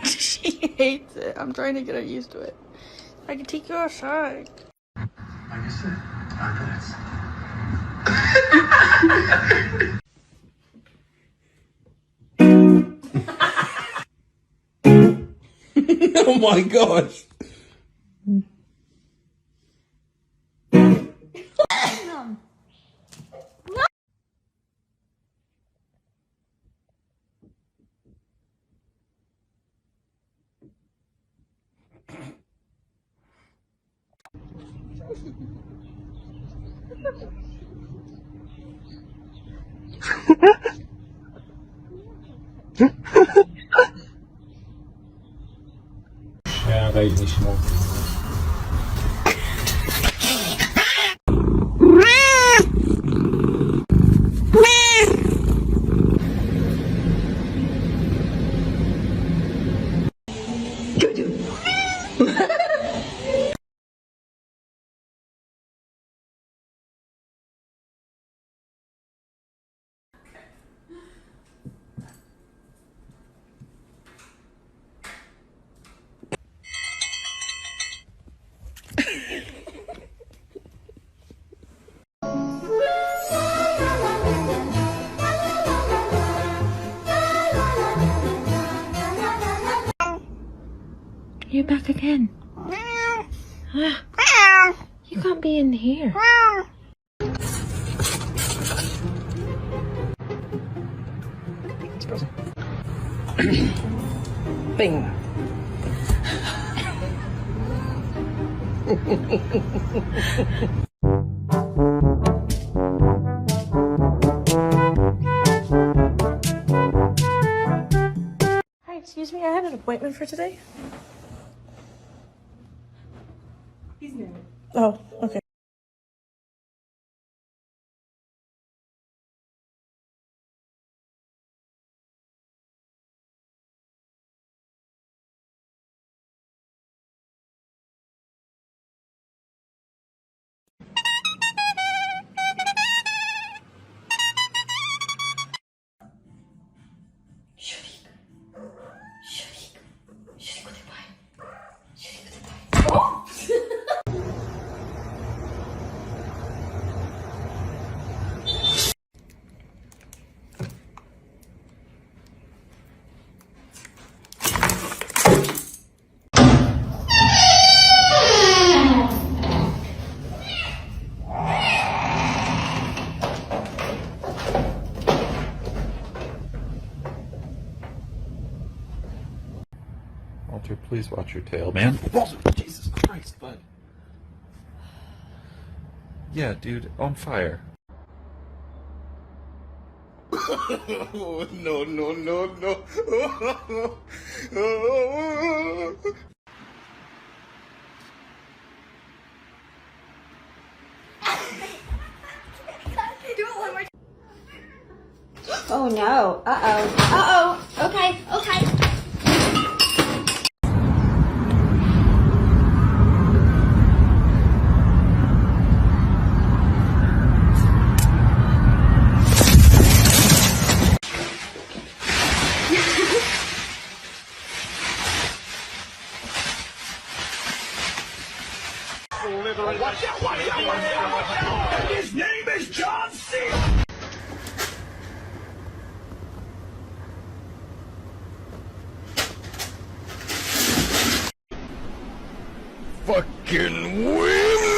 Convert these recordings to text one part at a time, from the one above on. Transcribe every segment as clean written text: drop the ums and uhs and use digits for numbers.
She hates it. I'm trying to get her used to it. I can take you outside. Like I said, confidence. Oh my gosh. Ja, weet ik niet zo mooi. You're back again. You can't be in here. Bing. Hi, excuse me, I had an appointment for today. He's new. Oh, okay. Walter, please watch your tail, man. Walter, Jesus Christ, bud. Yeah, dude, on fire. No, no, no, no. Oh no. Uh-oh. Uh-oh. Okay. Okay. Watch out, watch out, watch out, watch out! His name is John C. Fucking windy!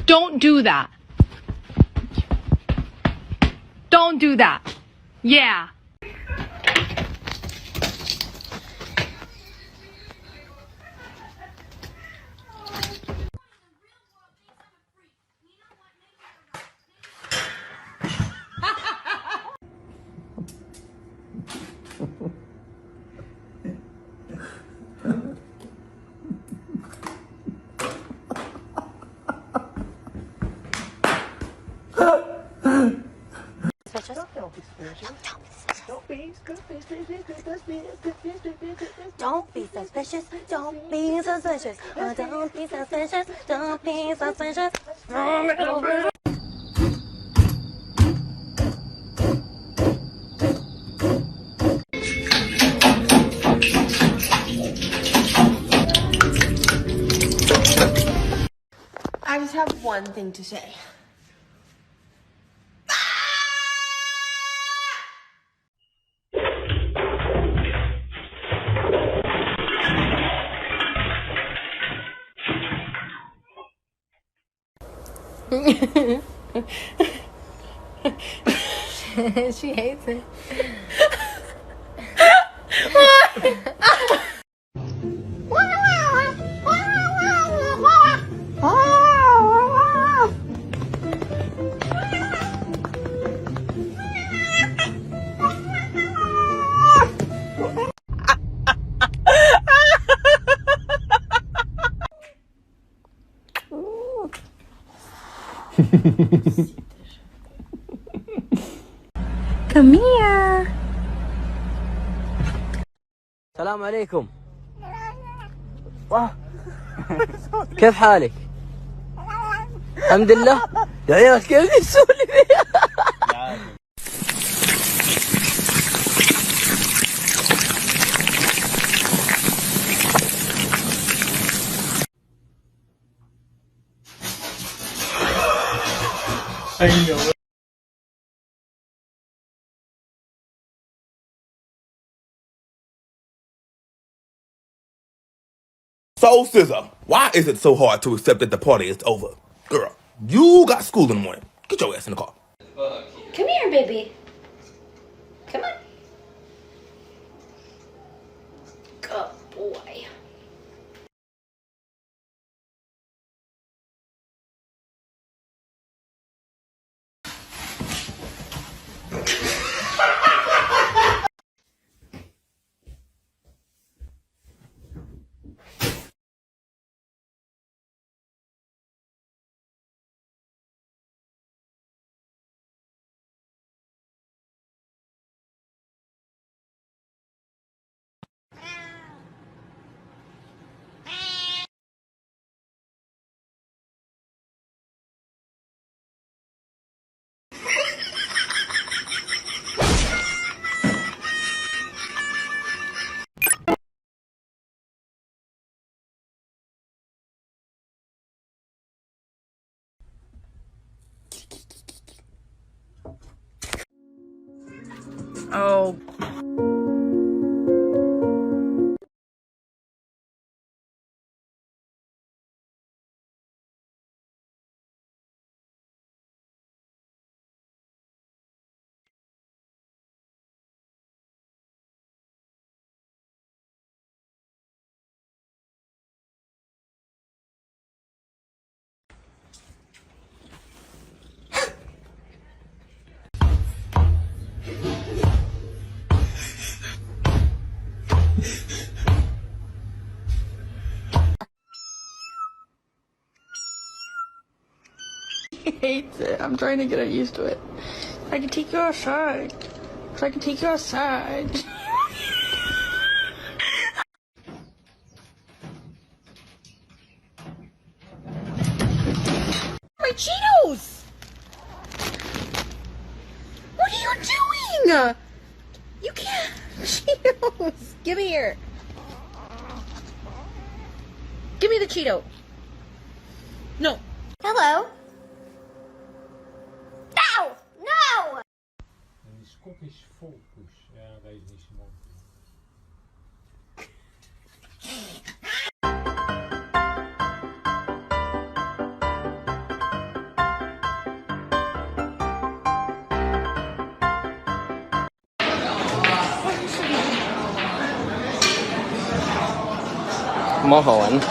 Don't do that. Don't do that. Yeah. Don't be suspicious. Don't be suspicious. Don't be suspicious. Don't be suspicious. I just have one thing to say. She hates it. Come here. السلام عليكم. كيف حالك؟ الحمد لله. يا عيال كيف تسولي فيها؟ So, Scissor, why is it so hard to accept that the party is over? Girl, you got school in the morning. Get your ass in the car. Come here, baby. Come on. Good boy. Oh. He hates it. I'm trying to get her used to it. I can take you outside. So I can take you outside. My Cheetos! What are you doing? You can't. Cheetos! Give me here. Give me the Cheeto. No. Hello. No! No! Scottish Focus. Ja, dat is niet zo mooi. 蛮好玩的。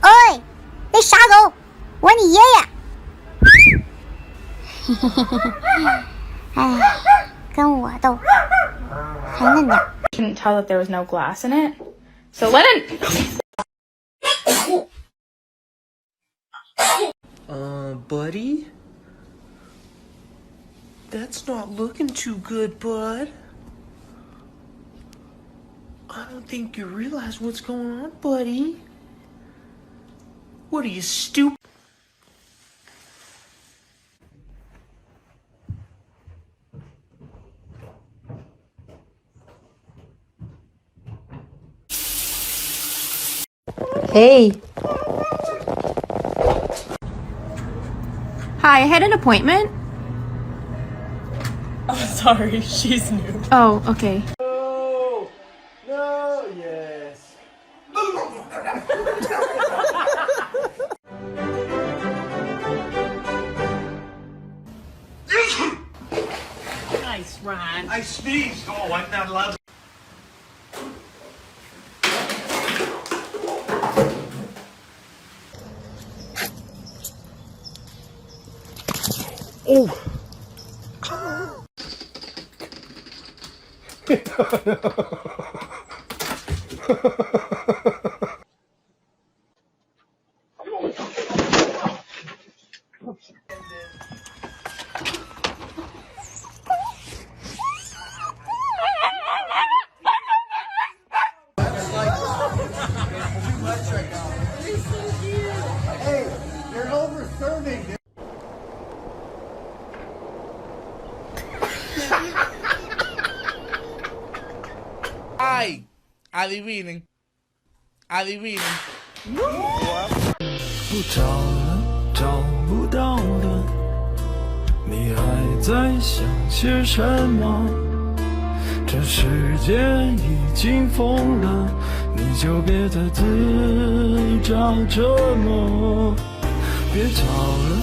喂，那傻狗，我你爷爷。哎，跟我斗，还嫩点。Couldn't tell that there was no glass in it, so Lennon. Buddy? That's not looking too good, bud. I don't think you realize what's going on, buddy. What are you, stupid? Hey. Hi, I had an appointment. Oh, sorry, she's new. Oh, okay. No, yes. Nice, Ron. I sneezed. Oh, I'm not allowed to. Oh. Hey, you're over serving. Ay, adivinen. Adivinen. 不找了，找不到了，你还在想些什么？这世界已经疯了，你就别再自找折磨。别找了，